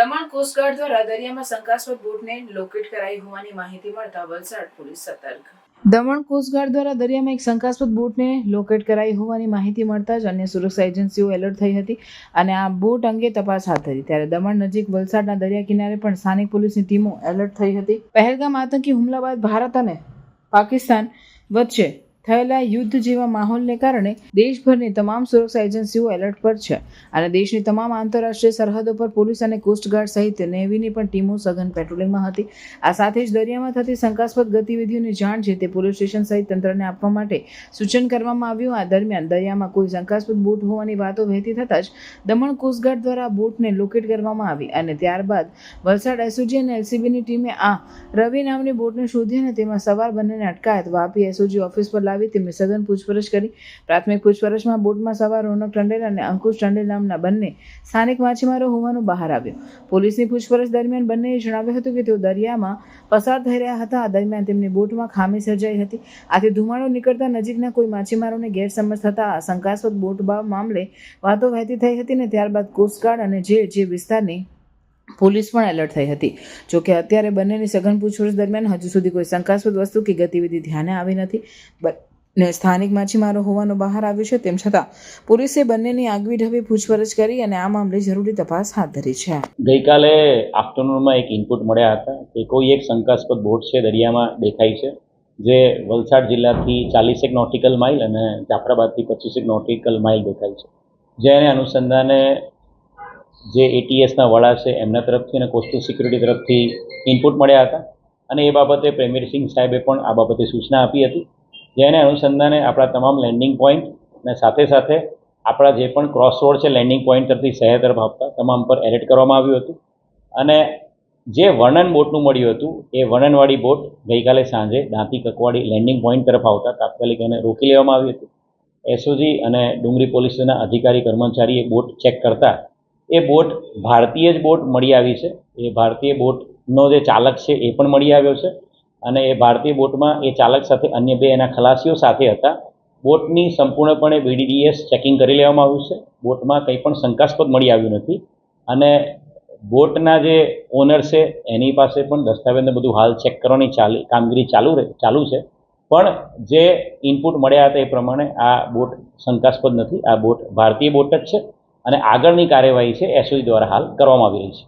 Daman coast guard દ્વારા દરિયામાં શંકાસ્પદ બોટને લોકેટ કરાઈ હોવાની માહિતી મળતા વલસાડ પોલીસ સતર્ક. દમણ કોસ્ટગાર્ડ દ્વારા દરિયામાં એક શંકાસ્પદ બોટને લોકેટ કરાઈ હોવાની માહિતી મળતા જ અન્ય સુરક્ષા એજન્સીઓ એલર્ટ થઈ હતી અને આ બોટ અંગે તપાસ હાથ ધરી. ત્યારે દમણ નજીક વલસાડના દરિયા કિનારે પણ સ્થાનિક પોલીસની ટીમો એલર્ટ થઈ હતી. પહેલગામ આતંકી હુમલા બાદ ભારત અને પાકિસ્તાન વચ્ચે થયેલા યુદ્ધ જેવા માહોલને કારણે દેશભરની તમામ સુરક્ષા એજન્સીઓ એલર્ટ પર છે અને દેશની તમામ આંતરરાષ્ટ્રીય સરહદો પર પોલીસ અને કોસ્ટગાર્ડ સહિત નેવીની પણ ટીમો સઘન પેટ્રોલિંગમાં હતી. આ સાથે જ દરિયામાં થતી શંકાસ્પદ ગતિવિધિઓની જાણ છે તે પોલીસ સ્ટેશન સહિત તંત્રને આપવા માટે સૂચન કરવામાં આવ્યું. આ દરમિયાન દરિયામાં કોઈ શંકાસ્પદ બોટ હોવાની વાતો વહેતી થતાં જ દમણ કોસ્ટગાર્ડ દ્વારા બોટને લોકેટ કરવામાં આવી અને ત્યારબાદ વલસાડ એસઓજી અને એલસીબીની ટીમે આ રવિ નામની બોટને શોધી અને તેમાં સવાર બંનેને અટકાયત વાપી એસઓજી ઓફિસ પર તેમની સઘન પૂછપરછ કરી. પ્રાથમિક પૂછપરછમાં બોટમાં સવાર રોનક ટંડેલ અને અંકુશ ટંડેલ નામના બંને સ્થાનિક માછીમારો હોવાનું બહાર આવ્યું. પોલીસની પૂછપરછ દરમિયાન બંનેએ જણાવ્યું હતું કે તેઓ દરિયામાં પસાર થઈ રહ્યા હતા. આ દરમિયાન તેમની બોટમાં ખામી સર્જાઈ હતી. આથી ધુમાડો નીકળતા નજીકના કોઈ માછીમારોને ગેરસમજ થતા શંકાસ્પદ બોટ મામલે વાતો વહેતી થઈ હતી ને ત્યારબાદ કોસ્ટગાર્ડ અને જે વિસ્તારની પોલીસ પણ એલર્ટ થઈ હતી. જોકે અત્યારે બંનેની સઘન પૂછપરછ દરમિયાન હજુ સુધી કોઈ શંકાસ્પદ વસ્તુ કે ગતિવિધિ ધ્યાને આવી નથી ને સ્થાનિક માછીમારો હોવાનું બહાર આવ્યું છે. તેમ છતાં પોલીસે બંનેની આગવી ઢબે પૂછપરછ કરી અને આ મામલે જરૂરી તપાસ હાથ ધરી છે. ગઈકાલે આફ્ટરનૂનમાં એક ઇનપુટ મળ્યા હતા કે કોઈ એક શંકાસ્પદ બોટ છે દરિયામાં દેખાય છે, જે વલસાડ જિલ્લાથી 40 નોટિકલ માઇલ અને જાફરાબાદથી 25 નોટિકલ માઇલ દેખાય છે. જેને અનુસંધાને જે એટીએસના વડા છે એમના તરફથી અને કોસ્ટલ સિક્યુરિટી તરફથી ઇનપુટ મળ્યા હતા અને એ બાબતે પ્રેમીરસિંહ સાહેબે પણ આ બાબતે સૂચના આપી હતી. જેને અનુસંધાને આપણા તમામ લેન્ડિંગ પોઈન્ટ અને સાથે સાથે આપણા જે પણ ક્રોસ રોડ છે લેન્ડિંગ પોઈન્ટ તરફથી શહેર તરફ આપતા તમામ પર એલર્ટ કરવામાં આવ્યું હતું અને જે વર્ણન બોટનું મળ્યું હતું એ વર્ણનવાળી બોટ ગઈકાલે સાંજે દાંતી કકવાડી લેન્ડિંગ પોઈન્ટ તરફ આવતા તાત્કાલિક એને રોકી લેવામાં આવી હતી. એસઓજી અને ડુંગરી પોલીસના અધિકારી કર્મચારીએ બોટ ચેક કરતા એ બોટ ભારતીય જ બોટ મળી આવી છે. એ ભારતીય બોટનો જે ચાલક છે એ પણ મળી આવ્યો છે અને એ ભારતીય બોટમાં એ ચાલક સાથે અન્ય બે એના ખલાસીઓ સાથે હતા. બોટની સંપૂર્ણપણે બીડીડીએસ ચેકિંગ કરી લેવામાં આવ્યું છે. બોટમાં કંઈ પણ શંકાસ્પદ મળી આવ્યું નથી અને બોટના જે ઓનર છે એની પાસે પણ દસ્તાવેજને બધું હાલ ચેક કરવાની કામગીરી ચાલુ છે. પણ જે ઇનપુટ મળ્યા હતા એ પ્રમાણે આ બોટ શંકાસ્પદ નથી. આ બોટ ભારતીય બોટ જ છે અને આગળની કાર્યવાહી છે એસઓજી દ્વારા હાલ કરવામાં આવી રહી છે.